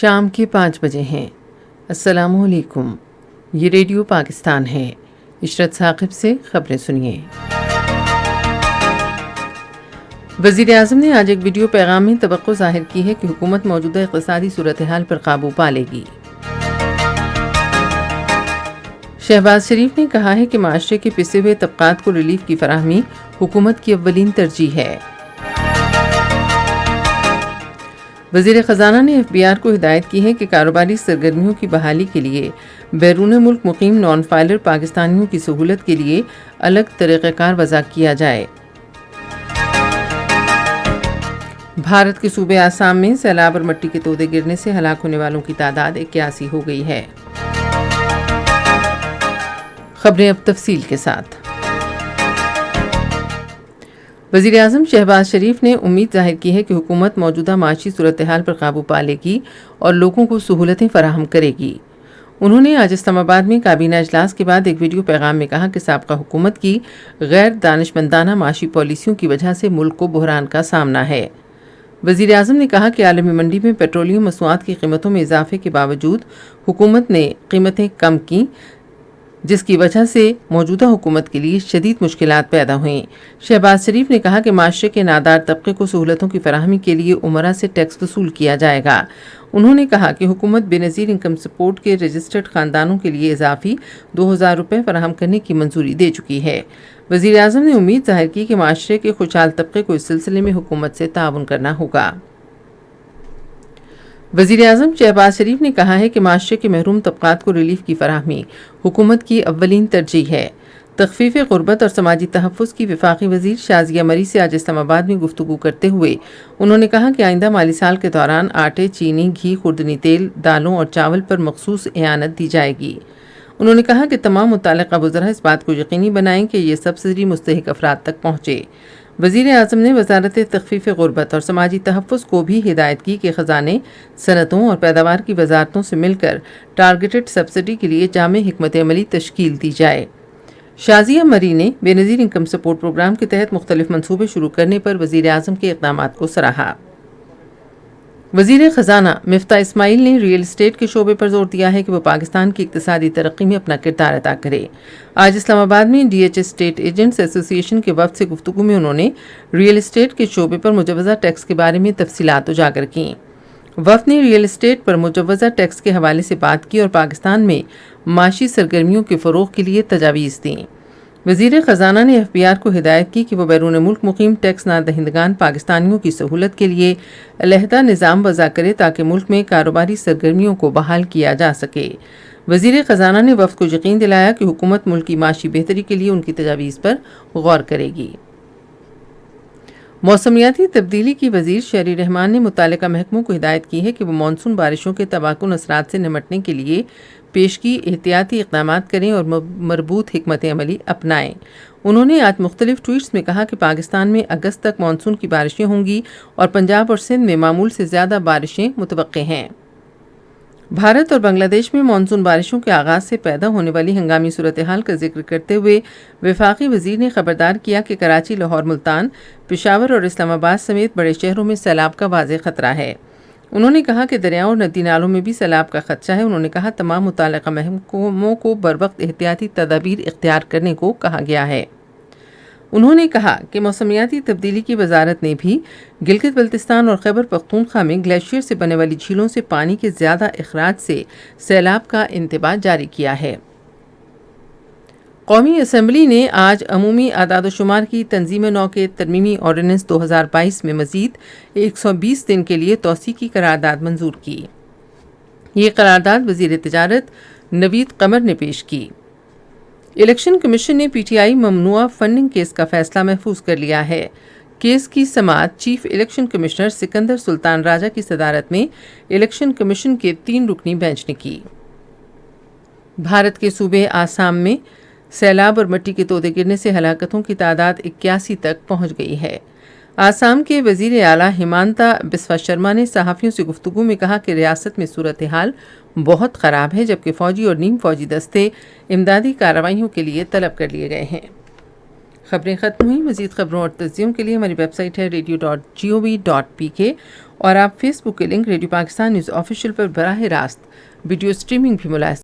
شام کے 5 بجے ہیں۔ السلام علیکم، یہ ریڈیو پاکستان ہے۔ عشرت ثاقب سے خبریں سنیے۔ وزیر اعظم نے آج ایک ویڈیو پیغام میں توقع ظاہر کی ہے کہ حکومت موجودہ اقتصادی صورتحال پر قابو پا لے گی۔ شہباز شریف نے کہا ہے کہ معاشرے کے پسے ہوئے طبقات کو ریلیف کی فراہمی حکومت کی اولین ترجیح ہے۔ وزیر خزانہ نے FBR کو ہدایت کی ہے کہ کاروباری سرگرمیوں کی بحالی کے لیے بیرون ملک مقیم نان فائلر پاکستانیوں کی سہولت کے لیے الگ طریقہ کار وضع کیا جائے۔ بھارت کے صوبے آسام میں سیلاب اور مٹی کے تودے گرنے سے ہلاک ہونے والوں کی تعداد 81 ہو گئی ہے۔ خبریں اب تفصیل کے ساتھ۔ وزیر اعظم شہباز شریف نے امید ظاہر کی ہے کہ حکومت موجودہ معاشی صورتحال پر قابو پا لے گی اور لوگوں کو سہولتیں فراہم کرے گی۔ انہوں نے آج اسلام آباد میں کابینہ اجلاس کے بعد ایک ویڈیو پیغام میں کہا کہ سابقہ حکومت کی غیر دانشمندانہ معاشی پالیسیوں کی وجہ سے ملک کو بحران کا سامنا ہے۔ وزیر اعظم نے کہا کہ عالمی منڈی میں پیٹرولیم مصنوعات کی قیمتوں میں اضافے کے باوجود حکومت نے قیمتیں کم کیں، جس کی وجہ سے موجودہ حکومت کے لیے شدید مشکلات پیدا ہوئیں۔ شہباز شریف نے کہا کہ معاشرے کے نادار طبقے کو سہولتوں کی فراہمی کے لیے عمرہ سے ٹیکس وصول کیا جائے گا۔ انہوں نے کہا کہ حکومت بے نظیر انکم سپورٹ کے رجسٹرڈ خاندانوں کے لیے اضافی 2000 روپے فراہم کرنے کی منظوری دے چکی ہے۔ وزیر اعظم نے امید ظاہر کی کہ معاشرے کے خوشحال طبقے کو اس سلسلے میں حکومت سے تعاون کرنا ہوگا۔ وزیر اعظم شہباز شریف نے کہا ہے کہ معاشرے کے محروم طبقات کو ریلیف کی فراہمی حکومت کی اولین ترجیح ہے۔ تخفیف غربت اور سماجی تحفظ کی وفاقی وزیر شازیہ مری سے آج اسلام آباد میں گفتگو کرتے ہوئے انہوں نے کہا کہ آئندہ مالی سال کے دوران آٹے، چینی، گھی، خوردنی تیل، دالوں اور چاول پر مخصوص اعانت دی جائے گی۔ انہوں نے کہا کہ تمام متعلقہ وزراء اس بات کو یقینی بنائیں کہ یہ سبسڈی مستحق افراد تک پہنچے۔ وزیر اعظم نے وزارت تخفیف غربت اور سماجی تحفظ کو بھی ہدایت کی کہ خزانے، صنعتوں اور پیداوار کی وزارتوں سے مل کر ٹارگیٹڈ سبسڈی کے لیے جامع حکمت عملی تشکیل دی جائے۔ شازیہ مری نے بے نظیر انکم سپورٹ پروگرام کے تحت مختلف منصوبے شروع کرنے پر وزیر اعظم کے اقدامات کو سراہا۔ وزیر خزانہ مفتاح اسماعیل نے ریئل اسٹیٹ کے شعبے پر زور دیا ہے کہ وہ پاکستان کی اقتصادی ترقی میں اپنا کردار ادا کرے۔ آج اسلام آباد میں DH اسٹیٹ ایجنٹس ایسوسی ایشن کے وفد سے گفتگو میں انہوں نے ریئل اسٹیٹ کے شعبے پر مجوزہ ٹیکس کے بارے میں تفصیلات اجاگر کیں۔ وفد نے ریئل اسٹیٹ پر مجوزہ ٹیکس کے حوالے سے بات کی اور پاکستان میں معاشی سرگرمیوں کے فروغ کے لیے تجاویز دیں۔ وزیر خزانہ نے FBR کو ہدایت کی کہ وہ بیرون ملک مقیم ٹیکس نہ دہندگان پاکستانیوں کی سہولت کے لیے علیحدہ نظام وضع کرے تاکہ ملک میں کاروباری سرگرمیوں کو بحال کیا جا سکے۔ وزیر خزانہ نے وفد کو یقین دلایا کہ حکومت ملک کی معاشی بہتری کے لیے ان کی تجاویز پر غور کرے گی۔ موسمیاتی تبدیلی کی وزیر شہری رحمان نے متعلقہ محکموں کو ہدایت کی ہے کہ وہ مانسون بارشوں کے تباکن اثرات سے نمٹنے کے لیے پیشگی احتیاطی اقدامات کریں اور مربوط حکمت عملی اپنائیں۔ انہوں نے آج مختلف ٹویٹس میں کہا کہ پاکستان میں اگست تک مانسون کی بارشیں ہوں گی اور پنجاب اور سندھ میں معمول سے زیادہ بارشیں متوقع ہیں۔ بھارت اور بنگلہ دیش میں مانسون بارشوں کے آغاز سے پیدا ہونے والی ہنگامی صورتحال کا ذکر کرتے ہوئے وفاقی وزیر نے خبردار کیا کہ کراچی، لاہور، ملتان، پشاور اور اسلام آباد سمیت بڑے شہروں میں سیلاب کا واضح خطرہ ہے۔ انہوں نے کہا کہ دریاؤں اور ندی نالوں میں بھی سیلاب کا خدشہ ہے۔ انہوں نے کہا تمام متعلقہ محکموں کو بروقت احتیاطی تدابیر اختیار کرنے کو کہا گیا ہے۔ انہوں نے کہا کہ موسمیاتی تبدیلی کی وزارت نے بھی گلگت بلتستان اور خیبر پختونخوا میں گلیشیئر سے بننے والی جھیلوں سے پانی کے زیادہ اخراج سے سیلاب کا انتباہ جاری کیا ہے۔ قومی اسمبلی نے آج عمومی اعداد و شمار کی تنظیم نو کے ترمیمی آرڈیننس 2022 میں مزید 120 دن کے لیے توسیع کی قرارداد منظور کی۔ یہ قرارداد وزیر تجارت نوید قمر نے پیش کی۔ الیکشن کمیشن نے PTI ممنوعہ فنڈنگ کیس کا فیصلہ محفوظ کر لیا ہے۔ کیس کی سماعت چیف الیکشن کمشنر سکندر سلطان راجہ کی صدارت میں الیکشن کمیشن کے 3 رکنی بینچ نے کی۔ بھارت کے صوبے آسام میں سیلاب اور مٹی کے تودے گرنے سے ہلاکتوں کی تعداد 81 تک پہنچ گئی ہے۔ آسام کے وزیر اعلیٰ ہیمانتا بسوا شرما نے صحافیوں سے گفتگو میں کہا کہ ریاست میں صورتحال بہت خراب ہے، جبکہ فوجی اور نیم فوجی دستے امدادی کارروائیوں کے لیے طلب کر لیے گئے ہیں۔ خبریں ختم ہوئیں۔ مزید خبروں اور تجزیوں کے لیے ہماری ویب سائٹ ہے radio.gov.pk اور آپ فیس بک کے link radio Pakistan news official پر براہ راست ویڈیو اسٹریمنگ بھی ملاحظہ